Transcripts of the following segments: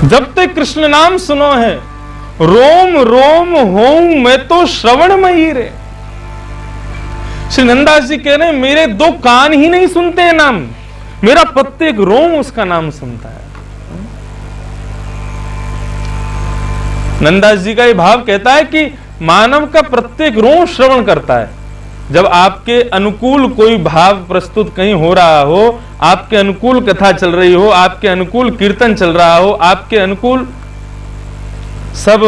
जब तक कृष्ण नाम सुनो है, रोम रोम होऊं मैं तो श्रवण मई रे। श्री नंददास जी कह रहे हैं मेरे दो कान ही नहीं सुनते हैं नाम, मेरा प्रत्येक रोम उसका नाम सुनता है। नंददास जी का ये भाव कहता है कि मानव का प्रत्येक रोम श्रवण करता है। जब आपके अनुकूल कोई भाव प्रस्तुत कहीं हो रहा हो, आपके अनुकूल कथा चल रही हो, आपके अनुकूल कीर्तन चल रहा हो, आपके अनुकूल सब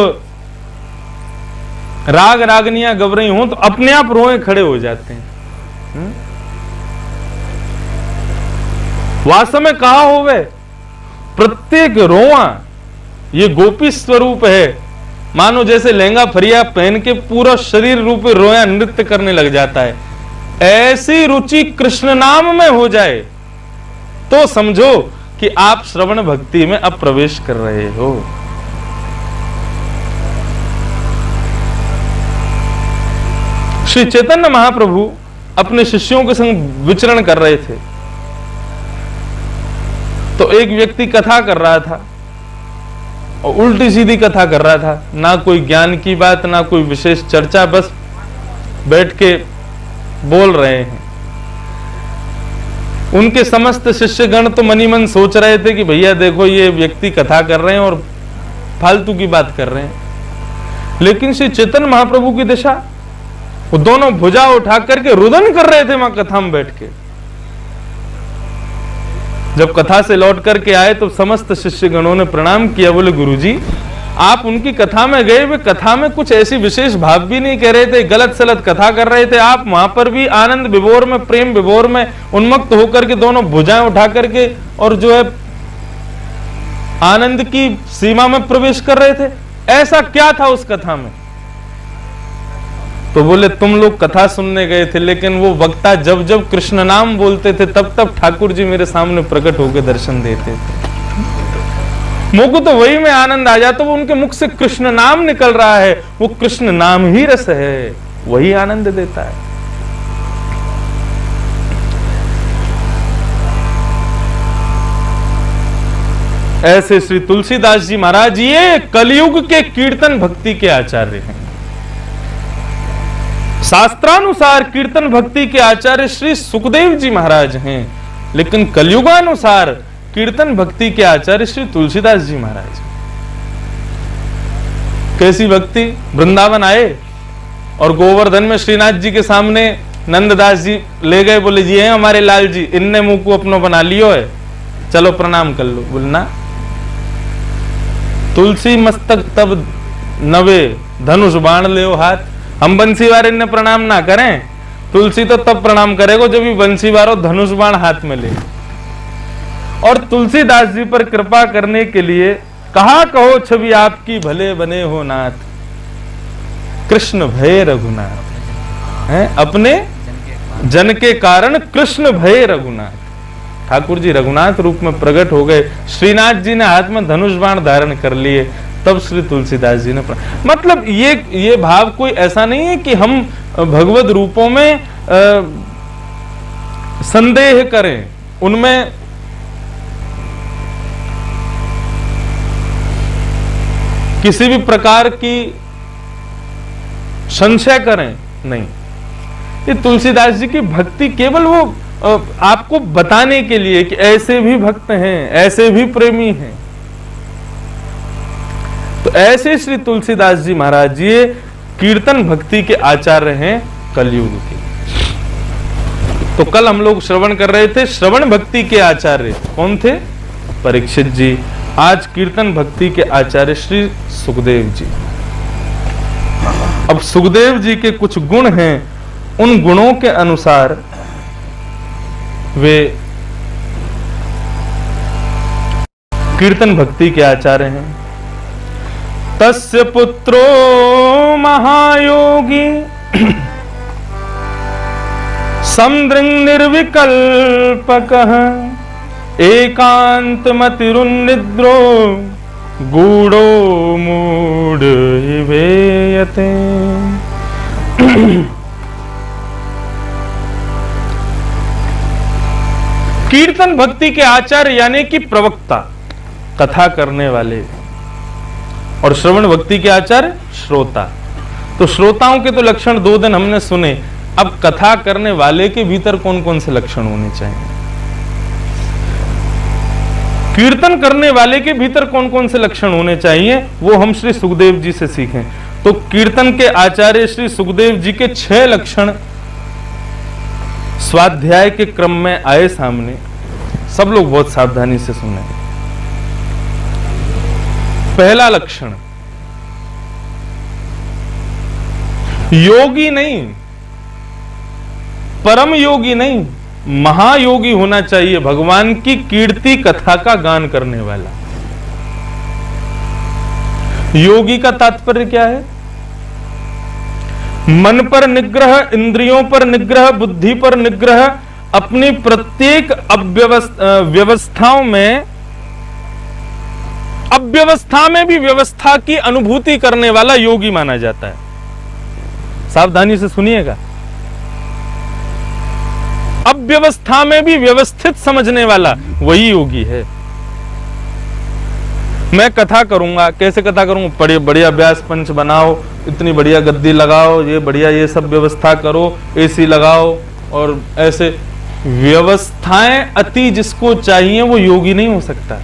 राग रागनियां गव रही हो, तो अपने आप रोए खड़े हो जाते हैं। वास्तव में कहा होवे प्रत्येक रोआ ये गोपी स्वरूप है। मानो जैसे लहंगा फरिया पहन के पूरा शरीर रूप रोया नृत्य करने लग जाता है। ऐसी रुचि कृष्ण नाम में हो जाए तो समझो कि आप श्रवण भक्ति में अब प्रवेश कर रहे हो। श्री चैतन्य महाप्रभु अपने शिष्यों के संग विचरण कर रहे थे, तो एक व्यक्ति कथा कर रहा था और उल्टी सीधी कथा कर रहा था, ना कोई ज्ञान की बात, ना कोई विशेष चर्चा, बस बैठ के बोल रहे हैं। उनके समस्त शिष्यगण तो मनी मन सोच रहे थे कि भैया देखो ये व्यक्ति कथा कर रहे हैं और फालतू की बात कर रहे हैं। लेकिन श्री चैतन्य महाप्रभु की दिशा, वो दोनों भुजा उठा करके रुदन कर रहे थे वहां कथा में बैठ के। जब कथा से लौट करके आए तो समस्त शिष्यगणों ने प्रणाम किया, बोले गुरुजी आप उनकी कथा में गए, वे कथा में कुछ ऐसी विशेष भाव भी नहीं कह रहे थे, गलत सलत कथा कर रहे थे, आप वहां पर भी आनंद विभोर में, प्रेम विभोर में उन्मत्त होकर के दोनों भुजाएं उठा करके और जो है आनंद की सीमा में प्रवेश कर रहे थे। ऐसा क्या था उस कथा में? तो बोले तुम लोग कथा सुनने गए थे, लेकिन वो वक्ता जब जब कृष्ण नाम बोलते थे तब तब ठाकुर जी मेरे सामने प्रकट होकर दर्शन देते थे। मुझको तो वही में आनंद आ जाता, वो उनके मुख से कृष्ण नाम निकल रहा है, वो कृष्ण नाम ही रस है, वही आनंद देता है। ऐसे श्री तुलसीदास जी महाराज ये कलयुग के कीर्तन भक्ति के आचार्य हैं। शास्त्रानुसार कीर्तन भक्ति के आचार्य श्री सुखदेव जी महाराज हैं, लेकिन कलयुगानुसार कीर्तन भक्ति के आचार्य श्री तुलसीदास जी महाराज। कैसी भक्ति! वृंदावन आए और गोवर्धन में श्रीनाथ जी के सामने नंददास जी ले गए, बोले जी हैं हमारे लाल जी, इनने मुंह को अपनो बना लियो है, चलो प्रणाम कर लो। बोलना तुलसी मस्तक तब नवे धनुष बाण ले हाथ। हम बंसी वाले ने प्रणाम ना करें, तुलसी तो तब प्रणाम करेगो जब भी बंसी वारो धनुष बाण हाथ में ले। और तुलसीदास जी पर कृपा करने के लिए कहा कहो छवि आपकी भले बने हो नाथ, कृष्ण भय रघुनाथ है, अपने जन के कारण कृष्ण भय रघुनाथ। ठाकुर जी रघुनाथ रूप में प्रकट हो गए, श्रीनाथ जी ने हाथ में धनुष बाण धारण कर लिए, तब श्री तुलसीदास जी ने मतलब ये भाव कोई ऐसा नहीं है कि हम भगवत रूपों में संदेह करें, उनमें किसी भी प्रकार की संशय करें, नहीं। ये तुलसीदास जी की भक्ति केवल वो आपको बताने के लिए कि ऐसे भी भक्त हैं, ऐसे भी प्रेमी हैं। तो ऐसे श्री तुलसीदास जी महाराज जी कीर्तन भक्ति के आचार्य हैं कलयुग के। तो कल हम लोग श्रवण कर रहे थे, श्रवण भक्ति के आचार्य कौन थे? परीक्षित जी। आज कीर्तन भक्ति के आचार्य श्री सुखदेव जी। अब सुखदेव जी के कुछ गुण हैं, उन गुणों के अनुसार वे कीर्तन भक्ति के आचार्य हैं। तस्य पुत्रो महायोगी समदृङ् निर्विकल्पकः एकान्तमतिरुन्निद्रो गूढ़ो मूढ़ इवेयते। कीर्तन भक्ति के आचार्य यानी कि प्रवक्ता, कथा करने वाले, और श्रवण भक्ति के आचार्य श्रोता। तो श्रोताओं के तो लक्षण 2 दिन हमने सुने, अब कथा करने वाले के भीतर कौन कौन से लक्षण होने चाहिए, कीर्तन करने वाले के भीतर कौन कौन से लक्षण होने चाहिए, वो हम श्री सुखदेव जी से सीखें। तो कीर्तन के आचार्य श्री सुखदेव जी के 6 लक्षण स्वाध्याय के क्रम में आए सामने, सब लोग बहुत सावधानी से सुने। पहला लक्षण, योगी नहीं, परम योगी नहीं, महायोगी होना चाहिए, भगवान की कीर्ति कथा का गान करने वाला। योगी का तात्पर्य क्या है? मन पर निग्रह, इंद्रियों पर निग्रह, बुद्धि पर निग्रह, अपनी प्रत्येक व्यवस्थाओं में, अव्यवस्था में भी व्यवस्था की अनुभूति करने वाला योगी माना जाता है। सावधानी से सुनिएगा, अव्यवस्था में भी व्यवस्थित समझने वाला वही योगी है। मैं कथा करूंगा, कैसे कथा करूंगा? बड़े बढ़िया व्यास पंच बनाओ, इतनी बढ़िया गद्दी लगाओ, ये बढ़िया ये सब व्यवस्था करो, एसी लगाओ, और ऐसे व्यवस्थाएं अति जिसको चाहिए वो योगी नहीं हो सकता।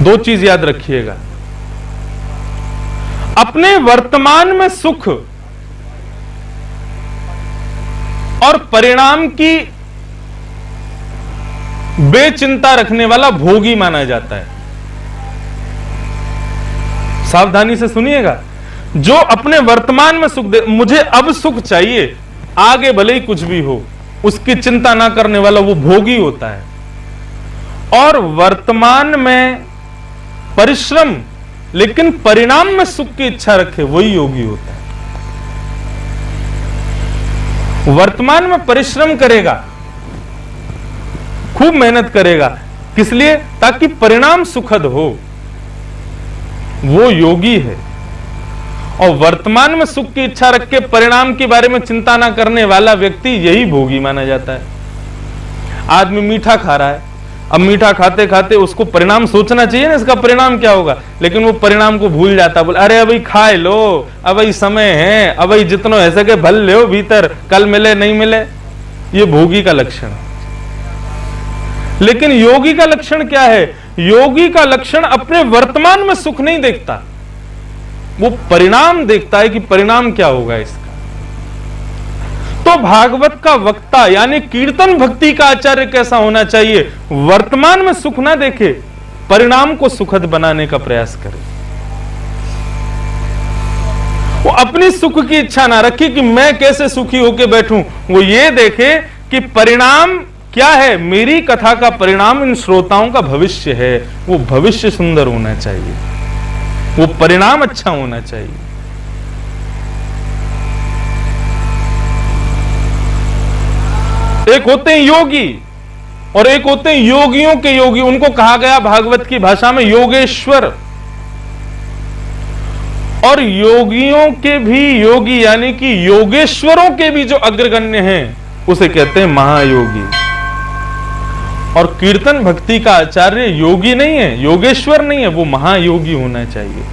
दो चीज याद रखिएगा, अपने वर्तमान में सुख और परिणाम की बेचिंता रखने वाला भोगी माना जाता है। सावधानी से सुनिएगा, जो अपने वर्तमान में सुख दे, मुझे अब सुख चाहिए, आगे भले ही कुछ भी हो, उसकी चिंता ना करने वाला वो भोगी होता है। और वर्तमान में परिश्रम लेकिन परिणाम में सुख की इच्छा रखे, वही योगी होता है। वर्तमान में परिश्रम करेगा, खूब मेहनत करेगा, किस लिए? ताकि परिणाम सुखद हो, वो योगी है। और वर्तमान में सुख की इच्छा रख के परिणाम के बारे में चिंता ना करने वाला व्यक्ति यही भोगी माना जाता है। आदमी मीठा खा रहा है, अब मीठा खाते खाते उसको परिणाम सोचना चाहिए ना, इसका परिणाम क्या होगा, लेकिन वो परिणाम को भूल जाता, बोले अरे अभी खाए लो, अभी समय है, अभी जितना है सके भल लो भीतर, कल मिले नहीं मिले। ये भोगी का लक्षण। लेकिन योगी का लक्षण क्या है? योगी का लक्षण अपने वर्तमान में सुख नहीं देखता, वो परिणाम देखता है कि परिणाम क्या होगा इसका। तो भागवत का वक्ता यानी कीर्तन भक्ति का आचार्य कैसा होना चाहिए? वर्तमान में सुख ना देखे, परिणाम को सुखद बनाने का प्रयास करे। वो अपनी सुख की इच्छा ना रखे कि मैं कैसे सुखी होकर बैठूं, वो ये देखे कि परिणाम क्या है, मेरी कथा का परिणाम इन श्रोताओं का भविष्य है, वो भविष्य सुंदर होना चाहिए, वो परिणाम अच्छा होना चाहिए। एक होते हैं योगी और एक होते हैं योगियों के योगी, उनको कहा गया भागवत की भाषा में योगेश्वर। और योगियों के भी योगी यानी कि योगेश्वरों के भी जो अग्रगण्य हैं उसे कहते हैं महायोगी। और कीर्तन भक्ति का आचार्य योगी नहीं है, योगेश्वर नहीं है, वो महायोगी होना चाहिए।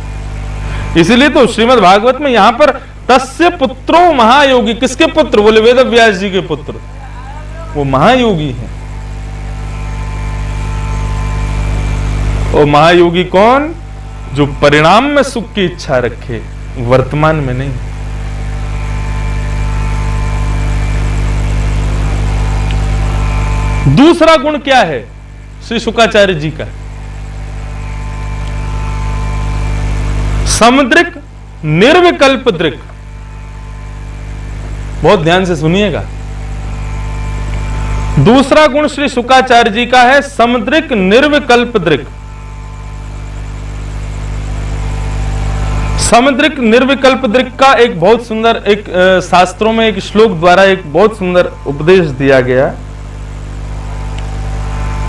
इसलिए तो श्रीमद् भागवत में यहां पर तस्य पुत्रो महायोगी, किसके पुत्र? बोले वेद व्यास जी के पुत्र, वो महायोगी है। और महायोगी कौन? जो परिणाम में सुख की इच्छा रखे, वर्तमान में नहीं। दूसरा गुण क्या है श्री शुकाचार्य जी का? समदृक् निर्विकल्प दृक्। बहुत ध्यान से सुनिएगा, दूसरा गुण श्री शुकाचार्य जी का है समदृक् निर्विकल्प दृक्। समदृक् निर्विकल्प दृक् का एक बहुत सुंदर, एक शास्त्रों में एक श्लोक द्वारा एक बहुत सुंदर उपदेश दिया गया।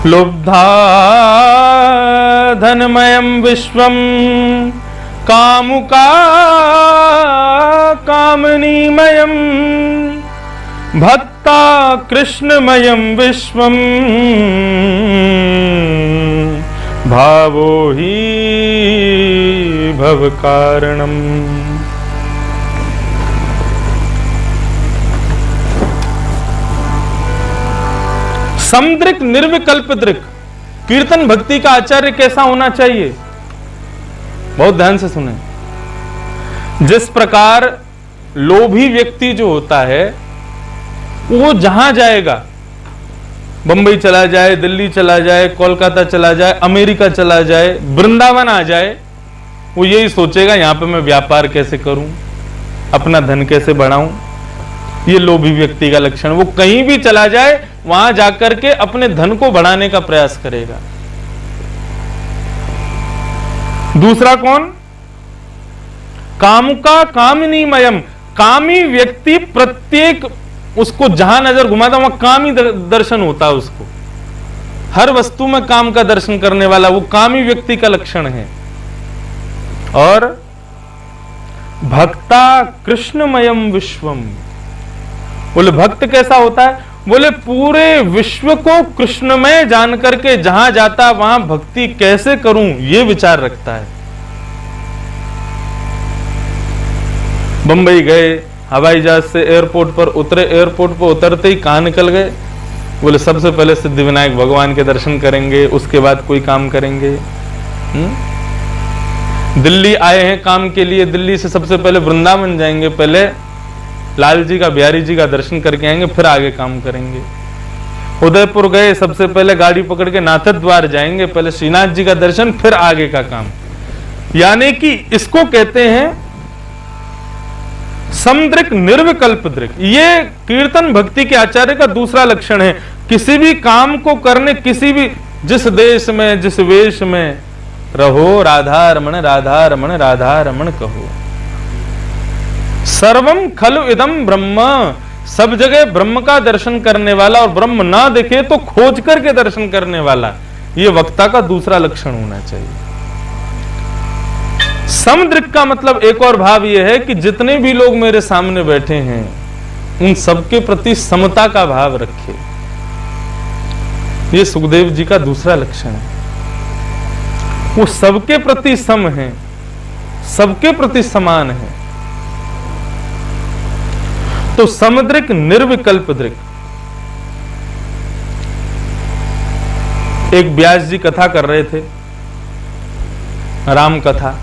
लुब्धा धनमयं विश्वं कामुका कामनीमयं भक्ता कृष्णमयं विश्वम भावो ही भव कारणम। समदृक् निर्विकल्प दृक्। कीर्तन भक्ति का आचार्य कैसा होना चाहिए? बहुत ध्यान से सुने। जिस प्रकार लोभी व्यक्ति जो होता है वो जहां जाएगा, बंबई चला जाए, दिल्ली चला जाए, कोलकाता चला जाए, अमेरिका चला जाए, वृंदावन आ जाए, वो यही सोचेगा यहां पे मैं व्यापार कैसे करूं, अपना धन कैसे बढ़ाऊं। ये लोभी व्यक्ति का लक्षण। वो कहीं भी चला जाए वहां जाकर के अपने धन को बढ़ाने का प्रयास करेगा। दूसरा कौन? कामुका कामिनीमयम। कामी व्यक्ति प्रत्येक उसको जहां नजर घुमाता वहां कामी दर्शन होता है उसको। हर वस्तु में काम का दर्शन करने वाला वो कामी व्यक्ति का लक्षण है। और भक्ता कृष्णमयम विश्वम। बोले भक्त कैसा होता है? बोले पूरे विश्व को कृष्णमय जान करके जहां जाता वहां भक्ति कैसे करूं ये विचार रखता है। बंबई गए, हवाई जहाज से एयरपोर्ट पर उतरे, एयरपोर्ट पर उतरते ही कहां निकल गए? बोले सबसे पहले सिद्धिविनायक भगवान के दर्शन करेंगे, उसके बाद कोई काम करेंगे। दिल्ली आए हैं काम के लिए, दिल्ली से सबसे पहले वृंदावन जाएंगे, पहले लाल जी का, बिहारी जी का दर्शन करके आएंगे, फिर आगे काम करेंगे। उदयपुर गए, सबसे पहले गाड़ी पकड़ के नाथद द्वार जाएंगे, पहले श्रीनाथ जी का दर्शन, फिर आगे का काम। यानी कि इसको कहते हैं समदृक् निर्विकल्प दृक्। ये कीर्तन भक्ति के आचार्य का दूसरा लक्षण है। किसी भी काम को करने, किसी भी जिस देश में जिस वेश में रहो, राधा रमण राधा रमण राधा रमण कहो। सर्वम खलु इदम ब्रह्म। सब जगह ब्रह्म का दर्शन करने वाला, और ब्रह्म ना दिखे तो खोज करके दर्शन करने वाला, ये वक्ता का दूसरा लक्षण होना चाहिए। समदृक् का मतलब एक और भाव यह है कि जितने भी लोग मेरे सामने बैठे हैं उन सबके प्रति समता का भाव रखे। ये सुखदेव जी का दूसरा लक्षण है। वो सबके प्रति सम है, सबके प्रति समान है। तो समदृक् निर्विकल्प दृक्। एक व्यास जी कथा कर रहे थे, राम कथा।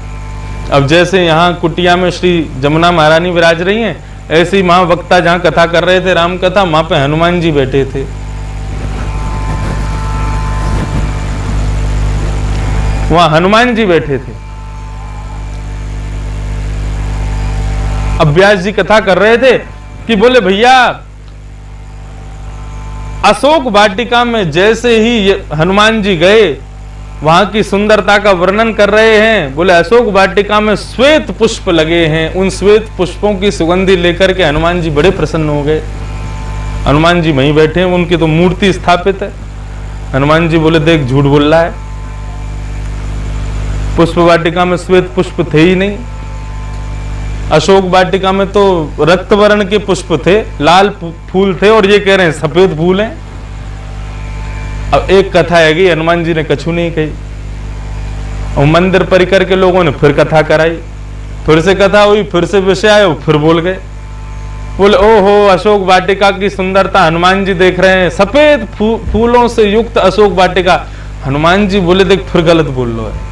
अब जैसे यहां कुटिया में श्री जमुना महारानी विराज रही हैं, ऐसे ही वहां वक्ता जहां कथा कर रहे थे राम कथा, वहां पे हनुमान जी बैठे थे। वहां हनुमान जी बैठे थे। अब व्यास जी कथा कर रहे थे कि बोले भैया, अशोक वाटिका में जैसे ही हनुमान जी गए, वहां की सुंदरता का वर्णन कर रहे हैं। बोले अशोक वाटिका में श्वेत पुष्प लगे हैं, उन श्वेत पुष्पों की सुगंधी लेकर के हनुमान जी बड़े प्रसन्न हो गए। हनुमान जी वहीं बैठे हैं, उनकी तो मूर्ति स्थापित है। हनुमान जी बोले देख झूठ बोल रहा है, पुष्प वाटिका में श्वेत पुष्प थे ही नहीं। अशोक वाटिका में तो रक्त वर्ण के पुष्प थे, लाल फूल थे, और ये कह रहे हैं सफेद फूल हैं। अब एक कथा है कि हनुमान जी ने कछु नहीं कही, और मंदिर परिकर के लोगों ने फिर कथा कराई, फिर से कथा हुई, फिर से विषय आए, फिर बोल गए। बोले ओहो अशोक वाटिका की सुंदरता हनुमान जी देख रहे हैं, सफेद फूलों से युक्त अशोक वाटिका। हनुमान जी बोले देख फिर गलत बोल लो है।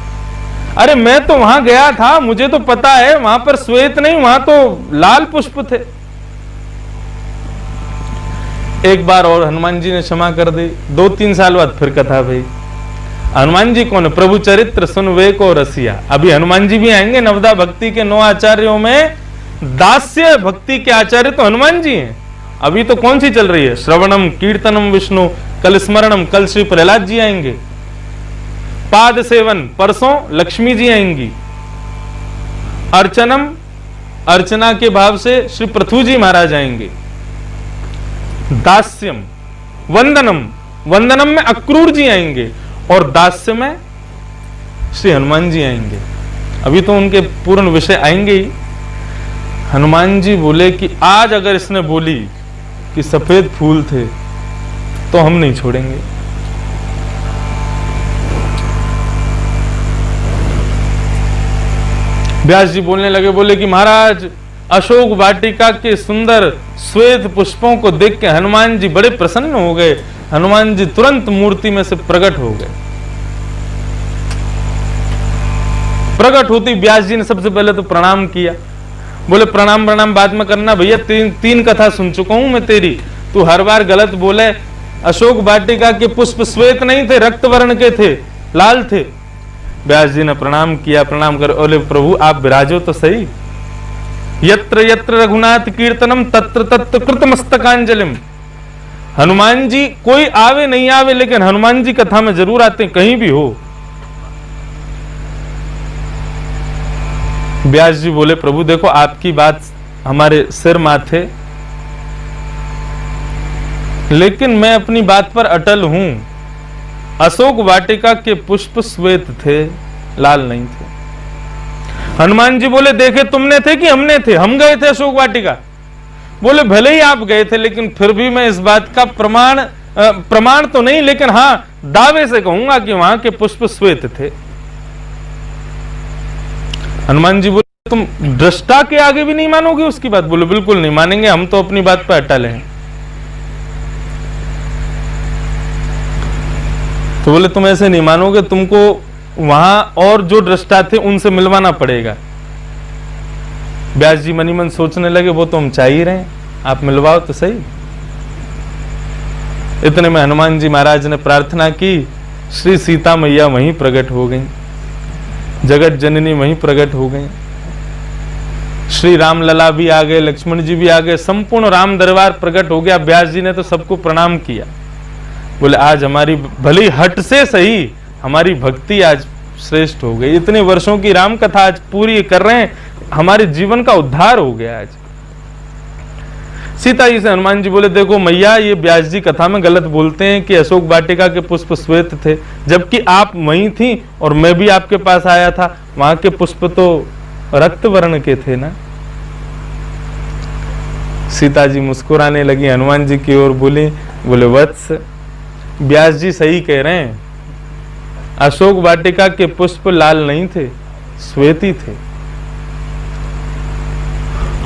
अरे मैं तो वहां गया था, मुझे तो पता है वहां पर श्वेत नहीं, वहां तो लाल पुष्प थे। एक बार और हनुमान जी ने क्षमा कर दी। 2-3 साल बाद फिर कथा भाई। हनुमान जी कौन? प्रभु चरित्र सुन वे को रसिया। अभी हनुमान जी भी आएंगे। नवदा भक्ति के 9 आचार्यों में दास्य भक्ति के आचार्य तो हनुमान जी हैं। अभी तो कौन सी चल रही है? श्रवणम कीर्तनम विष्णु, कल स्मरणम, कल श्री प्रहलाद जी आएंगे। पाद सेवन परसों लक्ष्मी जी आएंगी। अर्चनम, अर्चना के भाव से श्री पृथु जी महाराज आएंगे। दास्यम, वंदनम, वंदनम में अक्रूर जी आएंगे, और दास्य में श्री हनुमान जी आएंगे। अभी तो उनके पूर्ण विषय आएंगे ही। हनुमान जी बोले कि आज अगर इसने बोली कि सफेद फूल थे तो हम नहीं छोड़ेंगे। व्यास जी बोलने लगे, बोले कि महाराज अशोक वाटिका के सुंदर श्वेत पुष्पों को देख के हनुमान जी बड़े प्रसन्न हो गए। हनुमान जी तुरंत मूर्ति में से प्रकट हो गए। प्रकट होती व्यास जी ने सबसे पहले तो प्रणाम किया। बोले प्रणाम प्रणाम बाद में करना भैया, तीन कथा सुन चुका हूं मैं तेरी, तू हर बार गलत बोले। अशोक वाटिका के पुष्प श्वेत नहीं थे, रक्त वर्ण के थे, लाल थे। व्यास जी ने प्रणाम किया। प्रणाम कर बोले प्रभु आप विराजो तो सही। यत्र यत्र रघुनाथ कीर्तनम तत्र तत्र कृत मस्तकांजलिम। हनुमान जी कोई आवे नहीं आवे लेकिन हनुमान जी कथा में जरूर आते हैं, कहीं भी हो। व्यास जी बोले प्रभु देखो आपकी बात हमारे सिर माथे, लेकिन मैं अपनी बात पर अटल हूं। अशोक वाटिका के पुष्प श्वेत थे, लाल नहीं थे। हनुमान जी बोले देखे तुमने थे कि हमने थे? हम गए थे अशोक वाटिका। बोले भले ही आप गए थे लेकिन फिर भी मैं इस बात का प्रमाण तो नहीं, लेकिन हां दावे से कहूंगा कि वहां के पुष्प श्वेत थे। हनुमान जी बोले तुम दृष्टा के आगे भी नहीं मानोगे उसकी बात? बोले बिल्कुल नहीं मानेंगे, हम तो अपनी बात पर अटल हैं। तो बोले तुम ऐसे नहीं मानोगे, तुमको वहां और जो दृष्टा थे उनसे मिलवाना पड़ेगा। व्यास जी मनी मन सोचने लगे वो तो हम चाह ही रहे हैं, आप मिलवाओ तो सही। इतने में हनुमान जी महाराज ने प्रार्थना की, श्री सीता मैया वहीं प्रकट हो गई, जगत जननी वहीं प्रकट हो गई। श्री राम लला भी आ गए, लक्ष्मण जी भी आ गए, संपूर्ण राम दरबार प्रकट हो गया। व्यास जी ने तो सबको प्रणाम किया। बोले आज हमारी भली हट से सही हमारी भक्ति आज श्रेष्ठ हो गई। इतने वर्षों की राम कथा आज पूरी कर रहे हैं, हमारे जीवन का उद्धार हो गया आज। सीता जी से हनुमान जी बोले देखो मैया ये व्यास जी कथा में गलत बोलते हैं कि अशोक वाटिका के पुष्प श्वेत थे, जबकि आप वहीं थी और मैं भी आपके पास आया था, वहां के पुष्प तो रक्त वर्ण के थे ना। सीता जी मुस्कुराने लगी, हनुमान जी की ओर बोले वत्स व्यास जी सही कह रहे हैं, अशोक वाटिका के पुष्प लाल नहीं थे, श्वेत ही थे।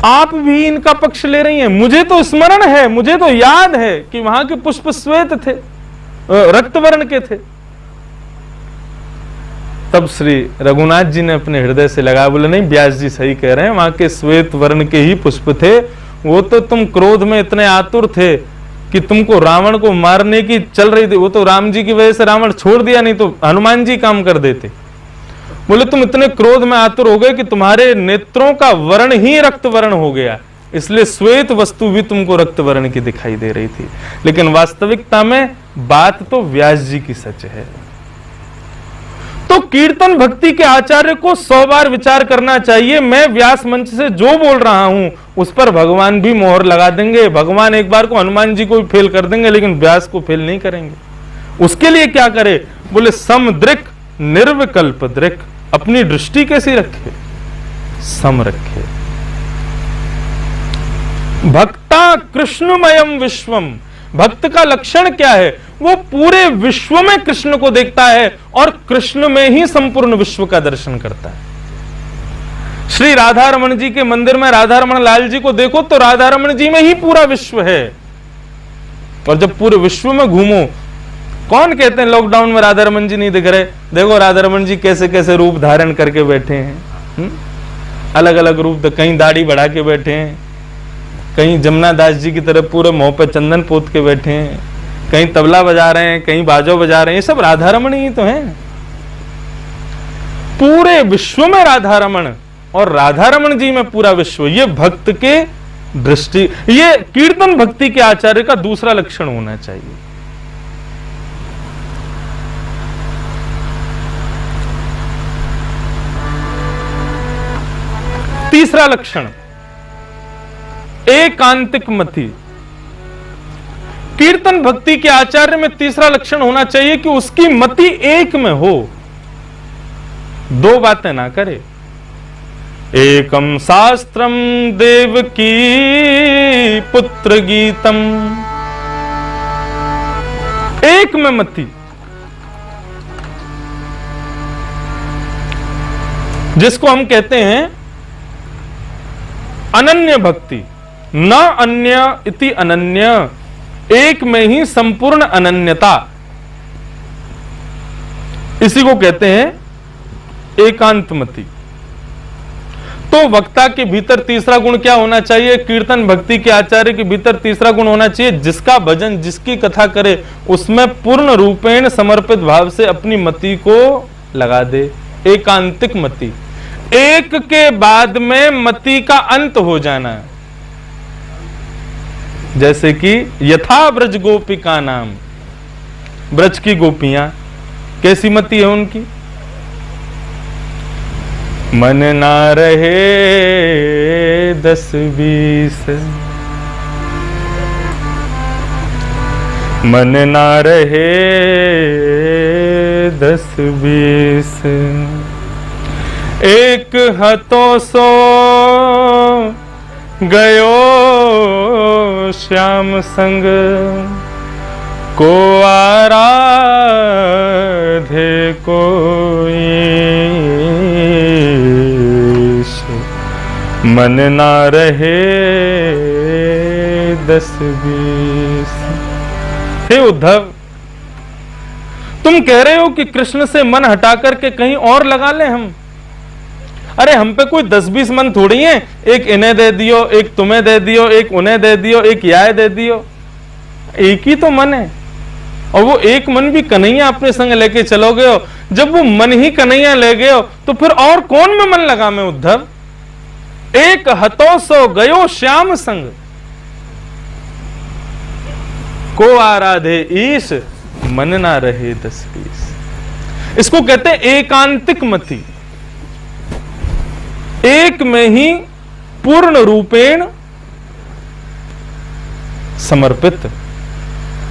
आप भी इनका पक्ष ले रही हैं। मुझे तो स्मरण है, मुझे तो याद है कि वहां के पुष्प श्वेत थे, रक्त वर्ण के थे। तब श्री रघुनाथ जी ने अपने हृदय से लगाया, बोले नहीं व्यास जी सही कह रहे हैं, वहां के श्वेत वर्ण के ही पुष्प थे। वो तो तुम क्रोध में इतने आतुर थे कि तुमको रावण को मारने की चल रही थी, वो तो राम जी की वजह से रावण छोड़ दिया, नहीं तो हनुमान जी काम कर देते। बोले तुम इतने क्रोध में आतुर हो गए कि तुम्हारे नेत्रों का वर्ण ही रक्त वर्ण हो गया, इसलिए श्वेत वस्तु भी तुमको रक्त वर्ण की दिखाई दे रही थी। लेकिन वास्तविकता में बात तो व्यास जी की सच है। तो कीर्तन भक्ति के आचार्य को 100 बार विचार करना चाहिए। मैं व्यास मंच से जो बोल रहा हूं उस पर भगवान भी मोहर लगा देंगे। भगवान एक बार को हनुमान जी को भी फेल कर देंगे लेकिन व्यास को फेल नहीं करेंगे। उसके लिए क्या करे? बोले समदृक् निर्विकल्प दृक्, अपनी दृष्टि कैसी रखे? सम रखे। भक्ता कृष्णमयम विश्वम, भक्त का लक्षण क्या है? वो पूरे विश्व में कृष्ण को देखता है और कृष्ण में ही संपूर्ण विश्व का दर्शन करता है। श्री राधा रमन जी के मंदिर में राधा रमन लाल जी को देखो तो राधा रमन जी में ही पूरा विश्व है। और जब पूरे विश्व में घूमो, कौन कहते हैं लॉकडाउन में राधा रमन जी नहीं दिख रहे? देखो राधा रमन जी कैसे कैसे रूप धारण करके बैठे हैं, अलग अलग रूप। कहीं दाढ़ी बढ़ा के बैठे हैं, कहीं जमुना दास जी की तरह पूरे मुंह पे चंदन पोत के बैठे हैं, कहीं तबला बजा रहे हैं, कहीं बाजो बजा रहे हैं। ये सब राधा रमन ही तो हैं। पूरे विश्व में राधा रमन और राधा रमन जी में पूरा विश्व, ये भक्त के दृष्टि, ये कीर्तन भक्ति के आचार्य का दूसरा लक्षण होना चाहिए। तीसरा लक्षण एकांतिक मति। कीर्तन भक्ति के आचार्य में तीसरा लक्षण होना चाहिए कि उसकी मति एक में हो, दो बातें ना करे। एकम शास्त्रम देवकी पुत्र गीतम। एक में मति, जिसको हम कहते हैं अनन्य भक्ति, न अन्य इति अनन्य, एक में ही संपूर्ण अनन्यता, इसी को कहते हैं एकांतमति। तो वक्ता के भीतर तीसरा गुण क्या होना चाहिए? कीर्तन भक्ति के आचार्य के भीतर तीसरा गुण होना चाहिए, जिसका भजन, जिसकी कथा करे उसमें पूर्ण रूपेण समर्पित भाव से अपनी मति को लगा दे। एकांतिक मति, एक के बाद में मति का अंत हो जाना, जैसे कि यथा ब्रज गोपिका नाम, ब्रज की गोपियां कैसी मति है उनकी? मन ना रहे 10-20, मन ना रहे 10-20, एक हतो सो गयो श्याम संग, को आराधे कोई, मन ना रहे 10-20। हे उद्धव, तुम कह रहे हो कि कृष्ण से मन हटा करके कहीं और लगा ले हम। अरे हम पे कोई 10-20 मन थोड़ी है, एक इन्हें दे दियो, एक तुम्हें दे दियो, एक उन्हें दे दियो, एक याय दे दियो, एक ही तो मन है। और वो एक मन भी कन्हैया अपने संग लेके चलोगे हो। जब वो मन ही कन्हैया ले गए हो तो फिर और कौन में मन लगा मैं उद्धव? एक हतो सो गयो श्याम संग, को आराधे ईश, मन ना रहे 10-20। इसको कहते हैं एकांतिक मति, एक में ही पूर्ण रूपेण समर्पित।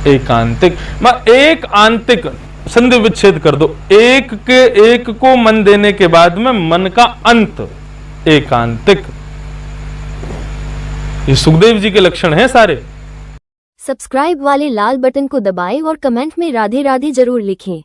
एकांतिक, एक आंतिक, संधि विच्छेद कर दो, एक के एक को मन देने के बाद में मन का अंत, एकांतिक। ये सुखदेव जी के लक्षण हैं सारे। सब्सक्राइब वाले लाल बटन को दबाएं और कमेंट में राधे राधे जरूर लिखें।